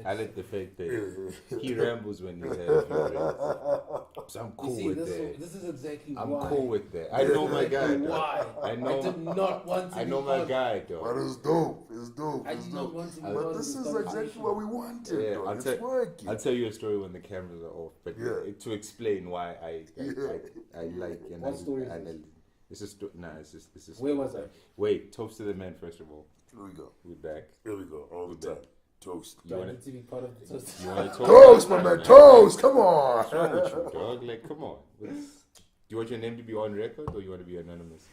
I like the fact that he rambles when he's having a few drinks. So I'm cool with that. This is exactly I'm why. cool with that. I know my guy. Why? I know. I did not want to. I know my guy, though. But it's dope. It's dope. I did not want to. But this is exactly what we wanted. Yeah, though. It's working. I'll tell you a story when the cameras are off, but to explain why I like and what story is this? It's just Where was I? Wait, toast to the man first of all. Here we go. We're back. Here we go. All the time. Toast. Do I need to be part of the toast? You want to Toast, my man. Toast. Come on. What's wrong with you, dog? Like, come on. Do you want your name to be on record or you want to be anonymous?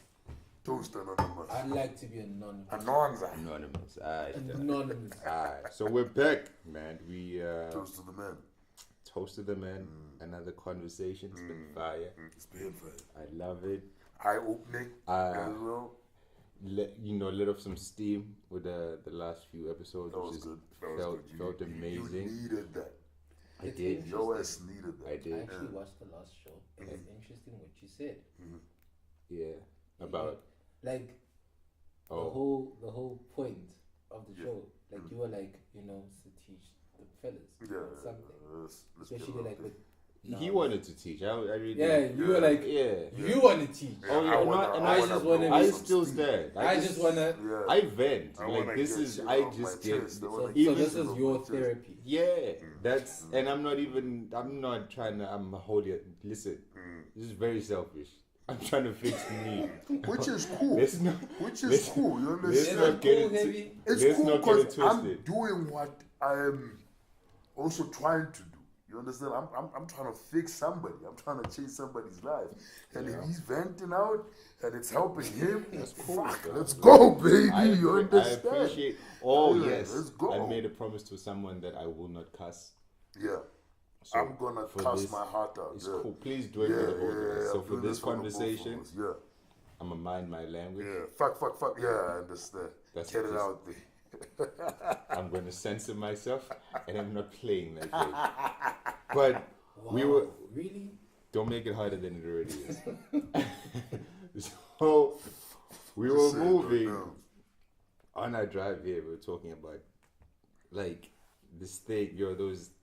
Toast anonymous. I'd like to be anonymous. Anonymous. Anonymous. Alright. So we're back, man. We Toast to the man. Toast to the man. Another conversation. It's been fire. It's been fire. I love it. Eye-opening as well. Let off some steam with the last few episodes, That which was is good. That was felt good. felt amazing. You needed that. I did. Your ass needed that. I did. I actually watched the last show. It was interesting what you said. Yeah. About like the whole point of the show. Like you were like, to teach the fellas something. Especially like with he wanted to teach. I really you were like you want to teach. I still stand. I just wanna I vent. Like this is I just get so this is your therapy. Yeah. That's and I'm not trying to I'm holy. Listen, this is very selfish. I'm trying to fix me. Which is cool. Which is cool. You understand? Let's not get it It's cool because I'm twisted. doing what I am also trying to do. You understand? I'm trying to fix somebody. I'm trying to change somebody's life. And if he's venting out and it's helping him, that's cool. Let's go, baby. You understand? I appreciate. Oh yes. Let's go. I made a promise to someone that I will not cuss. Yeah. So I'm gonna cuss my heart out. It's cool. Please do it for the both of us. So for this conversation, I'm gonna mind my language. Yeah. Fuck. Yeah, I understand. Get it out there. I'm going to censor myself and I'm not playing that game. But we were really don't make it harder than it already is. So we were moving on our drive here. We were talking about like this thing.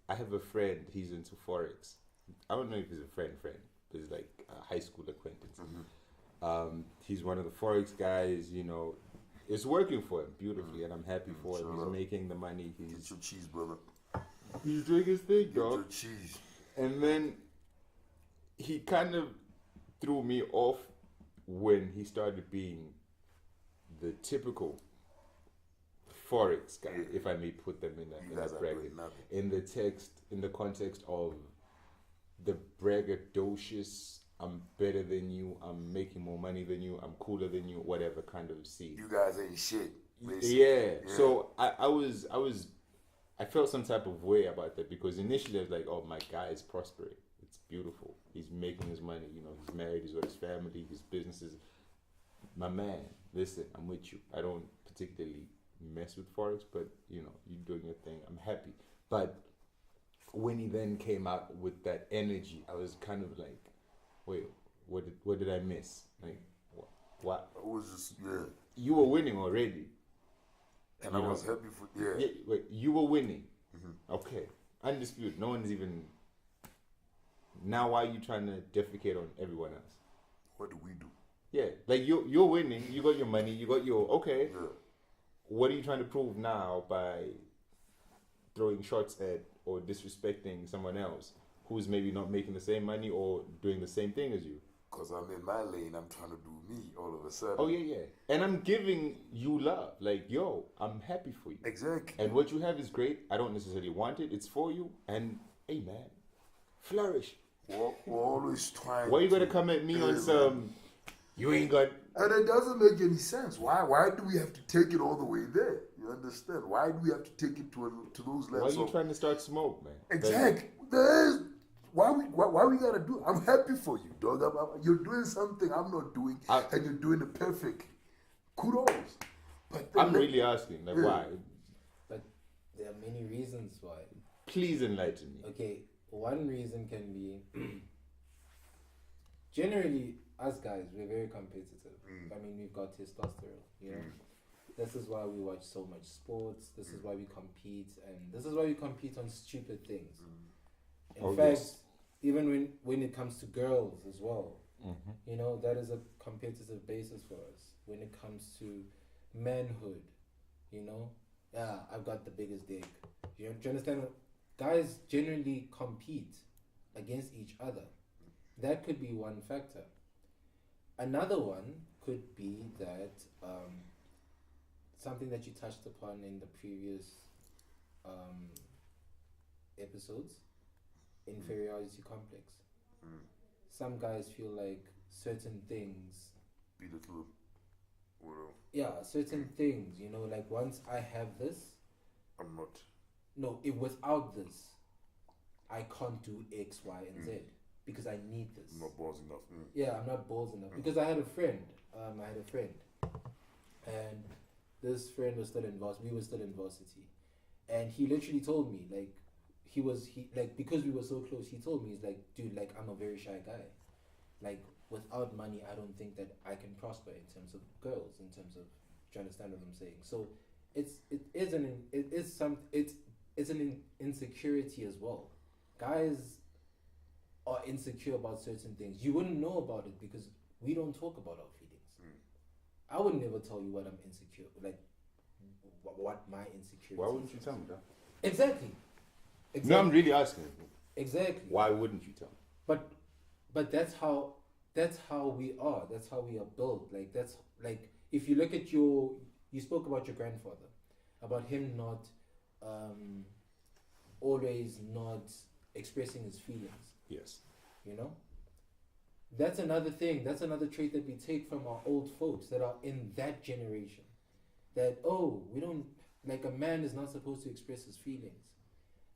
I have a friend. He's into forex. I don't know if he's a friend, but he's like a high school acquaintance. He's one of the forex guys. It's working for him beautifully, and I'm happy for him. He's making the money. Get your cheese, brother. He's doing his thing, dog. Get your cheese. And then he kind of threw me off when he started being the typical forex guy, if I may put them in that bracket. In the context of the braggadocious, I'm better than you, I'm making more money than you, I'm cooler than you, whatever kind of scene. You guys ain't shit. Yeah. So I felt some type of way about that because initially I was like, oh, my guy is prospering. It's beautiful. He's making his money. He's married, he's got his family, his businesses. My man, listen, I'm with you. I don't particularly mess with forex, but you're doing your thing. I'm happy. But when he then came out with that energy, I was kind of like, wait, what did I miss? Like, what? I was just, You were winning already. And I was happy for, wait, you were winning. Okay. Undisputed. No one's even... Now why are you trying to defecate on everyone else? What do we do? Yeah. Like, you're winning. You got your money. You got your... Okay. Yeah. What are you trying to prove now by throwing shots at or disrespecting someone else who's maybe not making the same money or doing the same thing as you? Because I'm in my lane, I'm trying to do me all of a sudden. Oh, yeah. And I'm giving you love. Like, yo, I'm happy for you. Exactly. And what you have is great. I don't necessarily want it. It's for you. And, hey, man, flourish. We're always trying. Why you going to come at me on some, you ain't got... And it doesn't make any sense. Why do we have to take it all the way there? You understand? Why do we have to take it to those levels? Why are you trying to start smoke, man? Exactly. Why we gotta do it? I'm happy for you, dog. You're doing something I'm not doing, and you're doing it perfect. Kudos. But I'm really asking, why? But there are many reasons why. Please enlighten me. Okay, one reason can be generally us guys, we're very competitive. I mean, we've got testosterone, This is why we watch so much sports. This is why we compete, and this is why we compete on stupid things. In fact, even when it comes to girls as well, you know, that is a competitive basis for us. When it comes to manhood, you know, I've got the biggest dick. Do you understand? Guys generally compete against each other. That could be one factor. Another one could be that something that you touched upon in the previous episodes, inferiority complex. Some guys feel like certain things belittle. certain things, you know, like once I have this, I'm not. No, without this, I can't do X, Y, and Z because I need this. I'm not balls enough. Yeah, I'm not balls enough because I had a friend. And this friend was still in varsity. We were still in varsity, and he literally told me because we were so close. He told me, he's like, dude, like I'm a very shy guy. Like without money, I don't think that I can prosper in terms of girls. In terms of, do you understand what I'm saying? So it's an insecurity as well. Guys are insecure about certain things. You wouldn't know about it because we don't talk about our feelings. I would never tell you what I'm insecure, like what my insecurity. Why wouldn't you tell me that? Exactly. No, I'm really asking. Exactly. Why wouldn't you tell me? But that's how we are. That's how we are built. Like that's like if you look at you spoke about your grandfather, about him not always not expressing his feelings. Yes. You know? That's another thing. That's another trait that we take from our old folks that are in that generation. That, we don't, like a man is not supposed to express his feelings.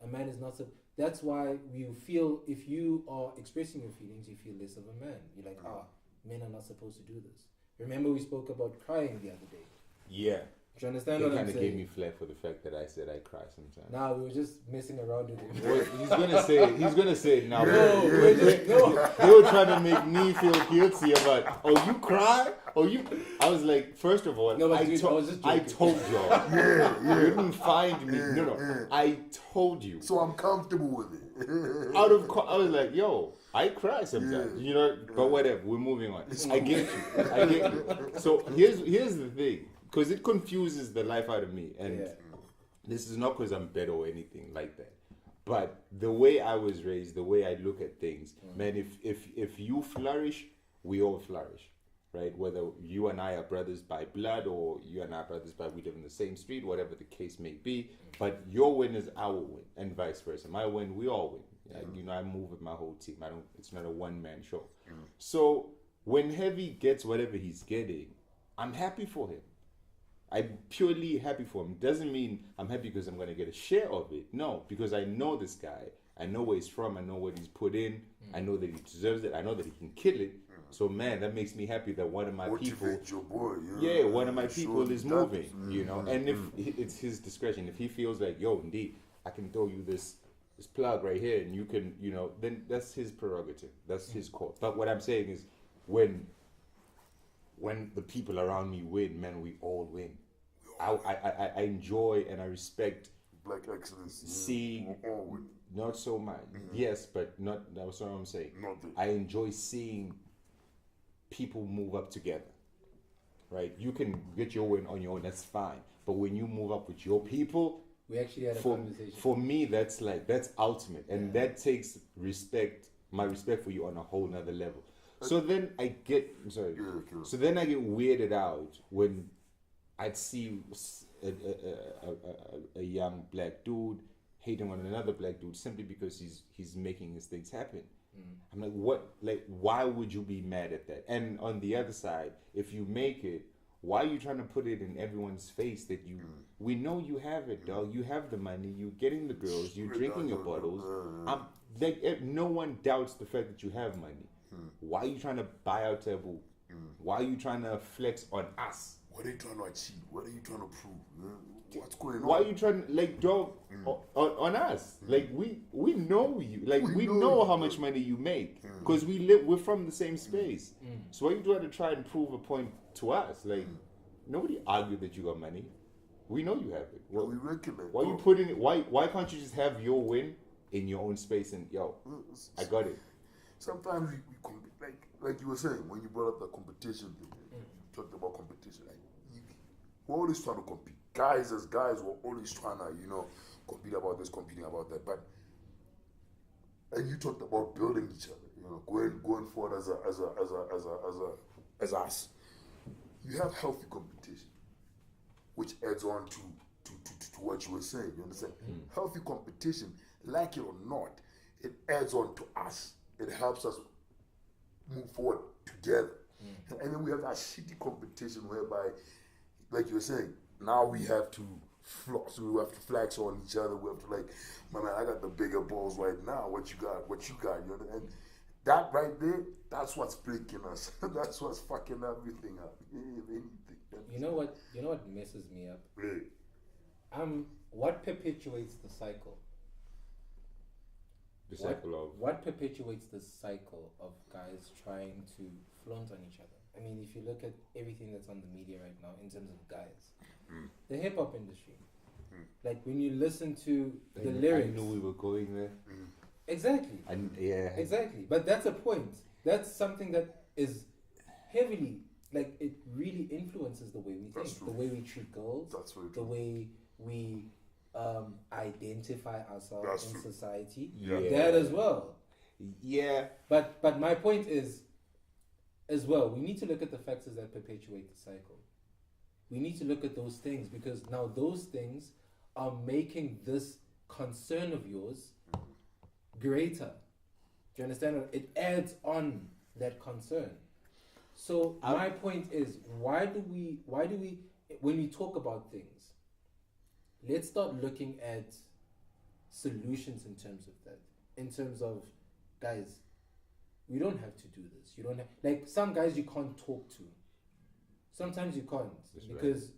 A man is not, that's why you feel, if you are expressing your feelings, you feel less of a man. You're like, men are not supposed to do this. Remember we spoke about crying the other day? Yeah. Do you understand what I'm saying? It kind of gave me flack for the fact that I said I cry sometimes. Nah, we were just messing around with him. Well, he's gonna say it now. No. They were trying to make me feel guilty about, you cry? I was like, first of all, I told y'all. You didn't find me. No. I told you. So I'm comfortable with it. I was like, I cry sometimes. You know, but whatever, we're moving on. I get you. So here's the thing. Because it confuses the life out of me. And this is not because I'm better or anything like that. But the way I was raised, the way I look at things, man, if you flourish, we all flourish. Right? Whether you and I are brothers by blood or you and I are brothers by we live in the same street, whatever the case may be. But your win is our win and vice versa. My win, we all win. You know, I move with my whole team. It's not a one-man show. So when Heavy gets whatever he's getting, I'm happy for him. I'm purely happy for him. Doesn't mean I'm happy because I'm going to get a share of it. No, because I know this guy. I know where he's from. I know what he's put in. I know that he deserves it. I know that he can kill it. So, man, that makes me happy that one of my people... your boy, one of my people is moving, you know. And if it's his discretion, if he feels like, Ndie, I can throw you this plug right here and you can, you know, then that's his prerogative. That's his call. But what I'm saying is when the people around me win, man, we all win. I enjoy and I respect black excellence. Seeing, not so much. Yes, but not. That's what I'm saying. I enjoy seeing people move up together. Right? You can get your win on your own. That's fine. But when you move up with your people, we actually had a conversation. For me, that's ultimate, and that takes respect. My respect for you on a whole nother level. So then I get So then I get weirded out when I'd see a young black dude hating on another black dude simply because he's making his things happen. I'm like, what? Like, why would you be mad at that? And on the other side, if you make it, why are you trying to put it in everyone's face that you? We know you have it, dog. You have the money. You're getting the girls. You're drinking your bottles. No one doubts the fact that you have money. Why are you trying to buy out Taboo? Why are you trying to flex on us? What are you trying to achieve? What are you trying to prove? What's going on? Why are you trying to, like, dog, on us? Like, we know you. Like, we know how much money you make. Because we're from the same space. So why are you trying to prove a point to us? Like, nobody argued that you got money. We know you have it. We recognize. Why you putting it? Why can't you just have your win in your own space and I got it. Sometimes we compete, like you were saying when you brought up the competition thing. You talked about competition. We're always trying to compete. Guys, as guys, we're always trying to compete about this, competing about that. And you talked about building each other. Going forward as us. You have healthy competition, which adds on to what you were saying. You understand? Healthy competition, like it or not, it adds on to us. It helps us move forward together. And then we have that shitty competition whereby, like you were saying, now we have to floss, we have to flex on each other. We have to my man, I got the bigger balls right now. What you got? And that right there, that's what's breaking us. That's what's fucking everything up. You know what messes me up? Really? What perpetuates the cycle? The cycle of what perpetuates the cycle of guys trying to flaunt on each other? I mean, if you look at everything that's on the media right now in terms of guys, the hip hop industry, like when you listen to the lyrics, I knew we were going there. Exactly. Exactly. But that's a point. That's something that is heavily, it really influences the way we think, the way we treat girls, the way we identify ourselves in society. That as well. Yeah. But my point is, as well, we need to look at the factors that perpetuate the cycle. We need to look at those things because now those things are making this concern of yours greater. Do you understand? It adds on that concern. So my point is, why do we, when we talk about things, let's start looking at solutions in terms of that. In terms of, guys, we don't have to do this. You don't have, some guys you can't talk to. Sometimes you can't. That's because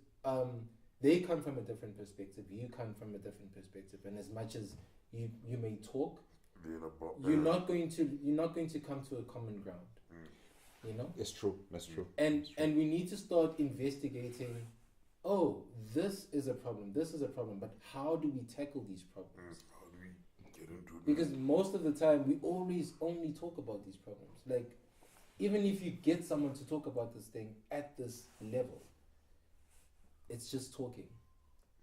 they come from a different perspective. You come from a different perspective. And as much as you may talk, you're not going to come to a common ground. It's true. That's true. And we need to start investigating. Oh, this is a problem. This is a problem. But how do we tackle these problems? How do we get into it? Because most of the time we always only talk about these problems. Even if you get someone to talk about this thing at this level, it's just talking.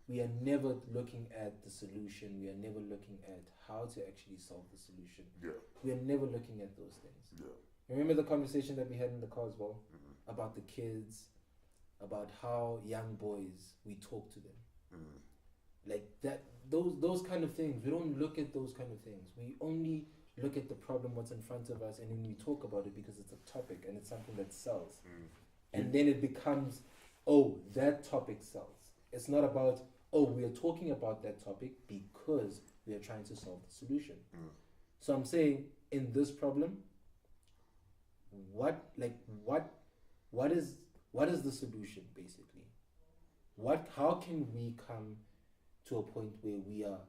We are never looking at the solution. We are never looking at how to actually solve the solution. Yeah. We are never looking at those things. Yeah. Remember the conversation that we had in the car as well? About the kids, about how young boys, we talk to them. That, those kind of things. We don't look at those kind of things. We only look at the problem, what's in front of us, and then we talk about it because it's a topic and it's something that sells. And then it becomes, that topic sells. It's not about, we are talking about that topic because we are trying to solve the solution. So I'm saying, in this problem, what is the solution basically? How can we come to a point where we are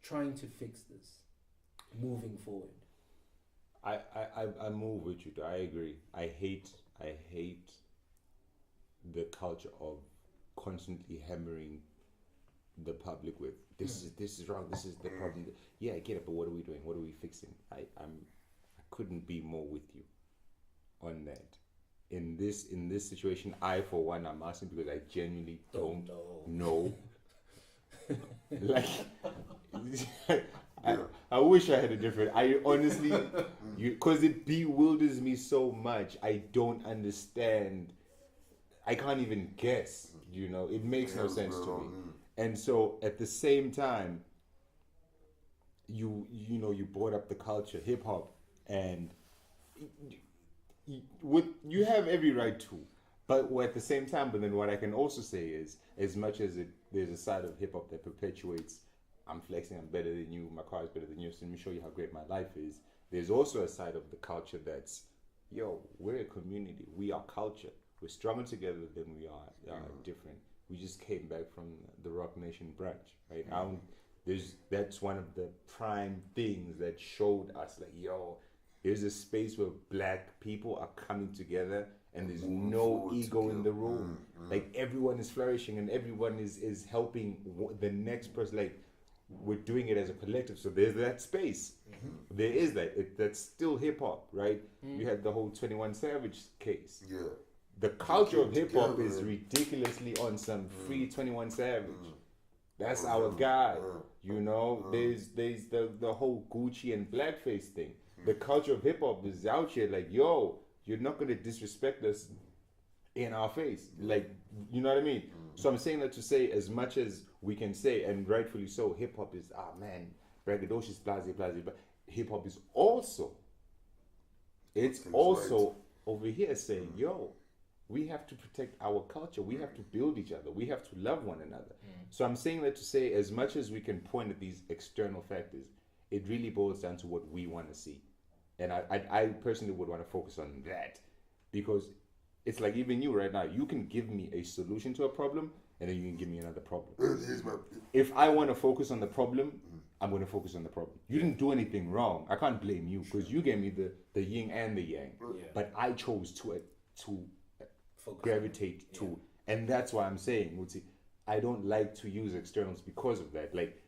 trying to fix this moving forward? I move with you. I agree. I hate the culture of constantly hammering the public with this is wrong, this is the problem. Yeah, I get it, but what are we doing? What are we fixing? I couldn't be more with you on that. In this situation, I for one, I'm asking because I genuinely don't know. I wish I had a different. I honestly, because it bewilders me so much. I don't understand. I can't even guess. It makes no sense to me. And so at the same time, you brought up the culture, hip hop, and you have every right to. But at the same time, but then what I can also say is, as much as there's a side of hip hop that perpetuates, I'm flexing, I'm better than you, my car is better than yours, so let me show you how great my life is. There's also a side of the culture that's, we're a community, we are culture. We're stronger together than we are different. We just came back from the Rock Nation brunch, right? That's one of the prime things that showed us, there's a space where black people are coming together and there's Moving no forward ego in the together. room. Like everyone is flourishing and everyone is helping the next person. Like we're doing it as a collective. So there's that space. There is that. That's still hip hop, right? You had the whole 21 Savage case. Yeah. The culture of came hip hop together. is ridiculously on some free 21 Savage. That's our guy. You know, there's the whole Gucci and blackface thing. The culture of hip hop is out here like, yo, you're not gonna disrespect us in our face. Like, you know what I mean? So I'm saying that to say, as much as we can say, and rightfully so, hip hop is braggadocious, but hip hop is also, it's Things also over here saying, yo, we have to protect our culture. We have to build each other. We have to love one another. So I'm saying that to say, as much as we can point at these external factors, it really boils down to what we want to see. And I personally would want to focus on that, because it's like even you right now, you can give me a solution to a problem and then you can give me another problem. If I want to focus on the problem, I'm going to focus on the problem. You didn't do anything wrong. I can't blame you because you gave me the yin and the yang. But I chose to gravitate to, and that's why I'm saying, Mutsi, I don't like to use externals because of that. Like,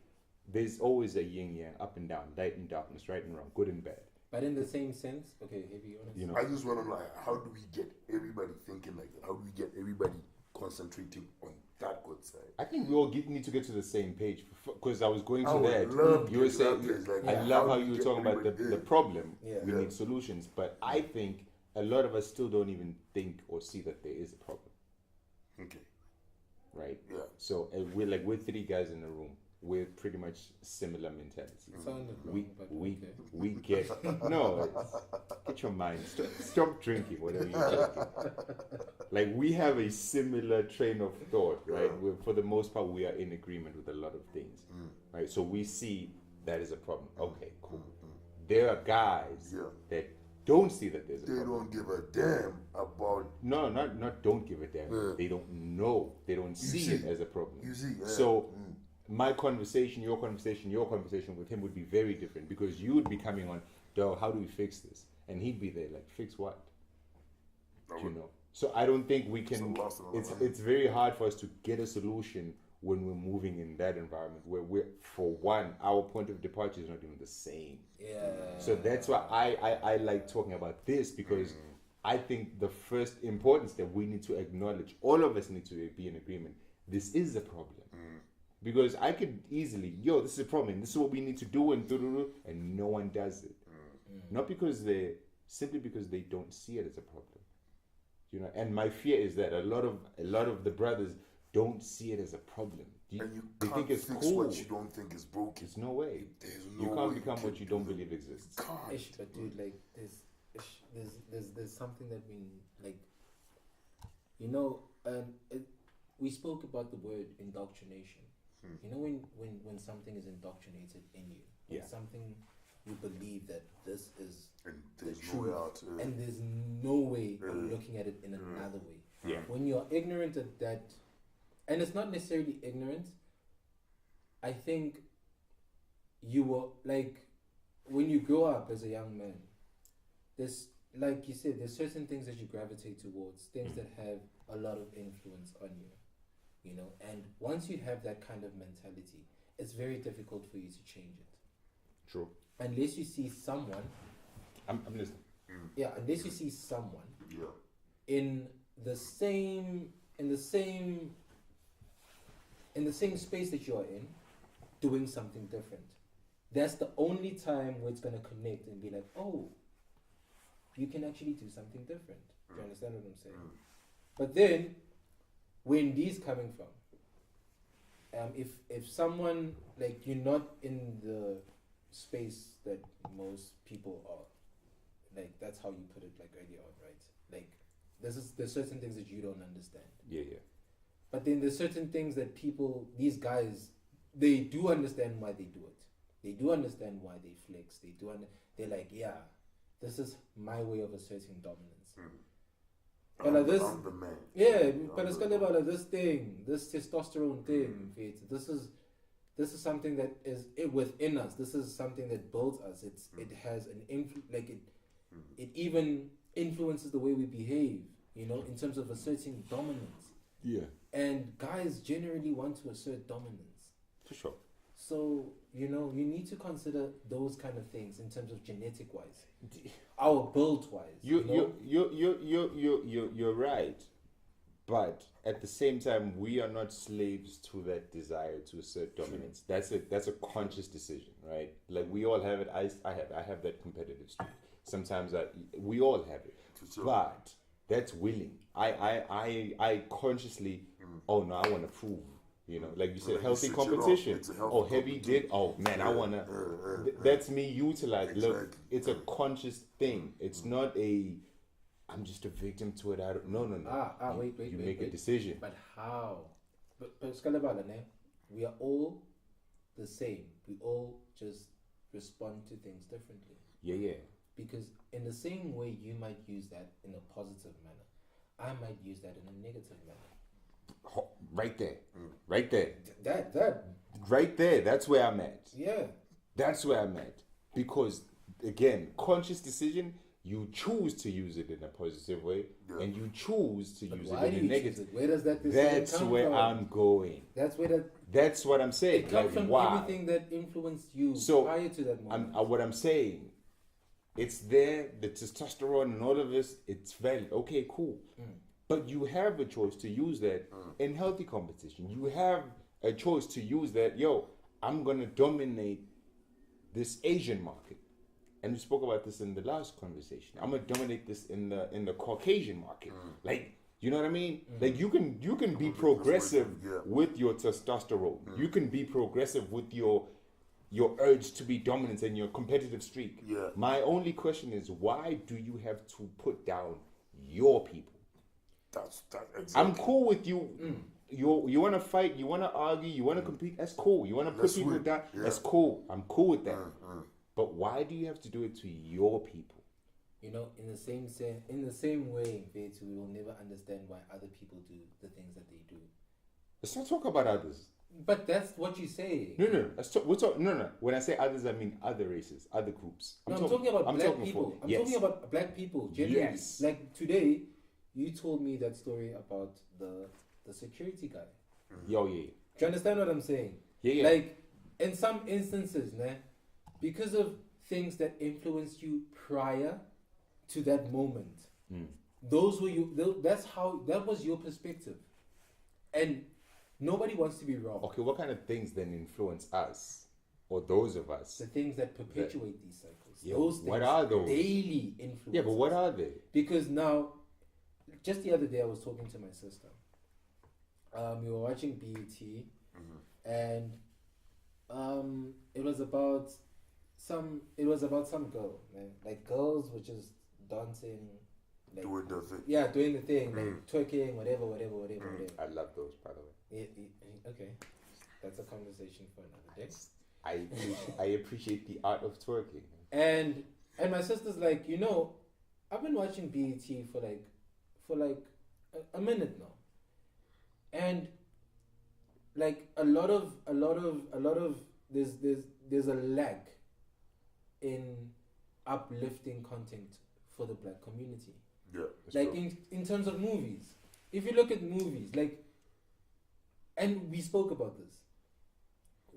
there's always a yin yang, up and down, light and darkness, right and wrong, good and bad. But in the same sense, okay, heavy honest. You know, I just want to know, how do we get everybody thinking like that? How do we get everybody concentrating on that good side? I think we all need to get to the same page, because I was going I to would that. love You were to get to saying, that place, like, I how love how do you we were get talking about everybody the in? problem. Yeah. We Yeah. need solutions, but I think a lot of us still don't even think or see that there is a problem, Okay. right? Yeah. So we're three guys in a room. We're pretty much similar mentality. It sounded wrong, We but we okay. we get no. Get your mind. Stop drinking whatever you're drinking. Like, we have a similar train of thought, right? For the most part, we are in agreement with a lot of things, right? So we see that is a problem. Okay, cool. There are guys that don't see that there's a They problem. don't give a damn about. No, not don't give a damn. Yeah. They don't know. They don't see it as a problem. You see, So my conversation, your conversation with him would be very different, because you would be coming on, yo, how do we fix this? And he'd be there like, fix what? You know. So I don't think we can. It's very hard for us to get a solution when we're moving in that environment where for one, our point of departure is not even the same. Yeah. So that's why I like talking about this, because I think the first important step we need to acknowledge, all of us need to be in agreement, this is a problem. Because I could easily, this is a problem, this is what we need to do, and no one does it. Not because simply because they don't see it as a problem. You know, and my fear is that a lot of the brothers don't see it as a problem. and you they can't think it's fix cool. what you don't think is broken. There's no way. There's no You way can't become can what you don't do that. believe exists. Can't. Ish, but dude, like there's something that we like. You know, we spoke about the word indoctrination. You know, when something is indoctrinated in you, when Yeah. something you believe that this is And the there's no truth, way out. and there's no way of looking at it in another way. Yeah. When you're ignorant of that, and it's not necessarily ignorance. I think you were like, when you grow up as a young man, there's, like you said, there's certain things that you gravitate towards, things that have a lot of influence on you, you know. And once you have that kind of mentality, it's very difficult for you to change it. True. Unless you see someone, I'm listening. unless you see someone Yeah. in the same space that you're in, doing something different. That's the only time where it's gonna connect and be like, oh, you can actually do something different. Do you understand what I'm saying? But then, where Ndie's coming from, if someone, like, you're not in the space that most people are, like, that's how you put it, like, earlier on, right? Like, there's certain things that you don't understand. Yeah. But then there's certain things that people, these guys, they do understand why they do it. They do understand why they flex. They're like, yeah, this is my way of asserting dominance. But like this, I'm the man. yeah, but it's kind of about this thing, this testosterone thing. This is something that is within us. This is something that builds us. It has an it even influences the way we behave. you know, in terms of asserting dominance. Yeah. And guys generally want to assert dominance. For sure. So, you know, you need to consider those kind of things in terms of genetic wise, our build wise. You're right, but at the same time, we are not slaves to that desire to assert dominance. That's a conscious decision, right? Like we all have it. I have that competitive streak. Sometimes we all have it, but that's willing. I consciously. Oh no, I want to prove. You know, like you said, healthy competition. Heavy did. Oh man, I wanna. That's me utilized. Exactly. Look, it's a conscious thing. It's not a. I'm just a victim to it. No. Wait. You make a decision. But how? But Scalabala, we are all the same. We all just respond to things differently. Yeah. Because in the same way, you might use that in a positive manner. I might use that in a negative manner. Right there. That right there. That's where I'm at. Yeah. That's where I'm at. Because again, conscious decision, you choose to use it in a positive way, and you choose to use it in a negative. Where does that decision That's come where from? I'm going. That's where That's what I'm saying. It comes from everything that influenced you prior to that moment. What I'm saying, it's there. The testosterone and all of this, it's valid. Okay, cool. But you have a choice to use that in healthy competition. You have a choice to use that. I'm gonna dominate this Asian market, and we spoke about this in the last conversation. I'm gonna dominate this in the Caucasian market. Like, you know what I mean? Like you can be progressive with your testosterone. You can be progressive with your urge to be dominant and your competitive streak. Yeah. My only question is, why do you have to put down your people? That's exactly. I'm cool with you. You want to fight, you want to argue, you want to compete. That's cool. You want to put people down. Yeah. That's cool. I'm cool with that. But why do you have to do it to your people? You know, in the same way, Veit, we will never understand why other people do the things that they do. Let's not talk about others. But that's what you say. No. No. When I say others, I mean other races, other groups. I'm talking about black people. I'm talking about black people generally. Yes. Like today, you told me that story about the security guy. Yeah. Do you understand what I'm saying? Yeah. Like, in some instances, because of things that influenced you prior to that moment, those were you. That was your perspective, and nobody wants to be wrong. Okay, what kind of things then influence us, or those of us? The things that perpetuate these cycles. Yeah, those things, what are those? Daily influence. Yeah, but what are they? Because now, just the other day, I was talking to my sister. We were watching BET, and it was about some girl, man. Like girls were just dancing, like doing the thing. Yeah, doing the thing, like twerking, whatever. I love those, by the way. Okay, that's a conversation for another day. I appreciate the art of twerking. And my sister's like, I've been watching BET for like a minute now, and like a lot of there's a lag in uplifting content for the black community. Yeah, like in terms of movies, if you look at movies, like, and we spoke about this,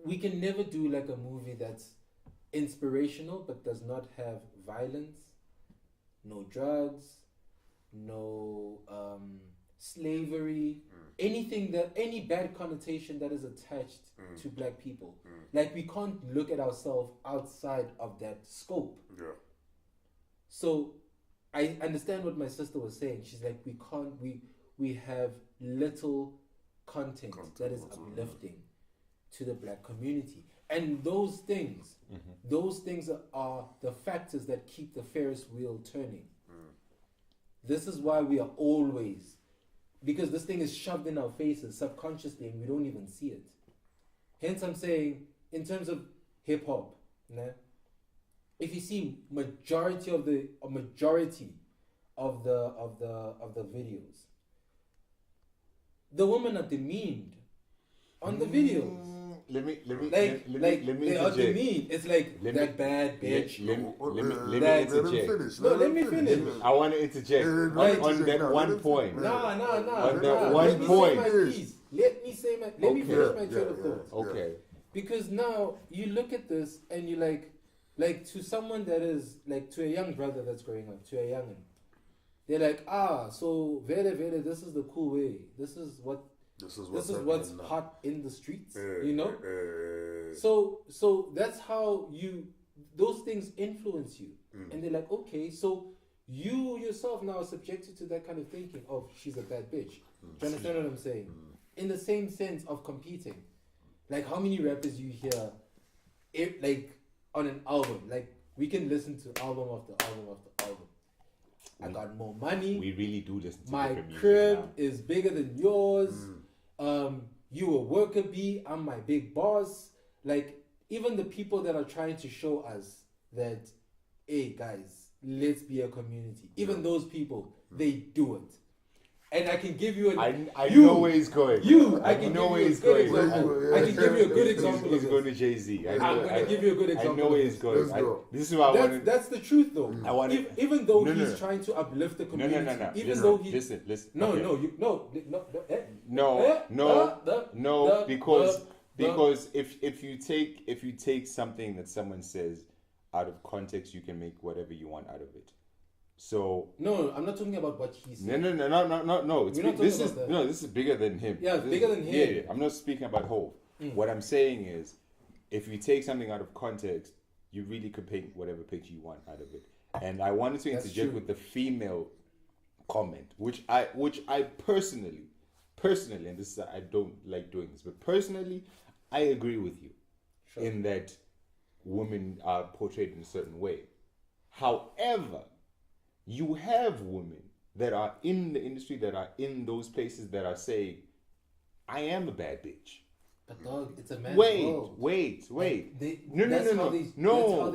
we can never do like a movie that's inspirational but does not have violence, no drugs, no slavery, any bad connotation that is attached to black people. Like, we can't look at ourselves outside of that scope. Yeah. So I understand what my sister was saying. She's like, we have little content that is uplifting to the black community. And those things are the factors that keep the Ferris wheel turning. This is why we are always, because this thing is shoved in our faces subconsciously and we don't even see it. Hence I'm saying, in terms of hip hop, if you see majority of the videos, the women are demeaned on the videos. let me they are interject. demeaned. It's like Let that me- bad bitch. Let me Let him interject. finish. No, let me finish. I want to interject on that one point. Nah. On that one Let me point. say my piece. Let me finish my train of thought. Okay. Because now you look at this and you like to someone that is like to a young brother that's growing up, to a youngin', they're like, so vele, this is the cool way. This is what's hot in the streets, you know. So that's how those things influence you, and they're like, okay, so you yourself now are subjected to that kind of thinking. Oh, she's a bad bitch. Do you understand what I'm saying? In the same sense of competing, like how many rappers you hear, like on an album, like we can listen to album after album after album. I got more money. We really do listen to my different music crib now. is bigger than yours. You a worker bee, I'm my big boss. Like even the people that are trying to show us that, hey guys, let's be a community. Even those people, they do it. And I can give you I know where he's going. I can know where give he's you a good going. example. I can give you a good example. He's going to Jay-Z. I'm going to give you a good example. I know where he's going. Let's go. This is what I want. That's the truth, though. I want even though he's trying to uplift the community. No. Even though he listen. No, because if you take something that someone says out of context, you can make whatever you want out of it. So no, I'm not talking about what he said. No. This is bigger than him. Yeah, bigger than him. Yeah. I'm not speaking about Hov. What I'm saying is, if you take something out of context, you really could paint whatever picture you want out of it. And I wanted to interject with the female comment, which I personally, and this is, I don't like doing this, but personally, I agree with you in that women are portrayed in a certain way. However, you have women that are in the industry, that are in those places, that are saying, I am a bad bitch. But dog, it's a man's Wait. world. No.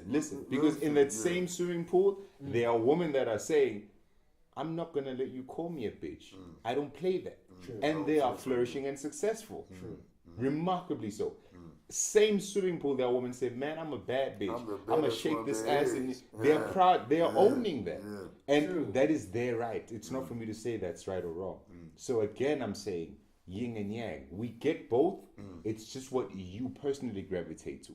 Listen. Because in that same swimming pool, there are women that are saying, I'm not gonna let you call me a bitch. I don't play that. And they are flourishing and successful. Remarkably so. Same swimming pool, there are women say, man, I'm a bad bitch. I'm gonna shake this ass. And they're proud. They are owning that. And that is their right. It's not for me to say that's right or wrong. So again, I'm saying yin and yang. We get both. It's just what you personally gravitate to.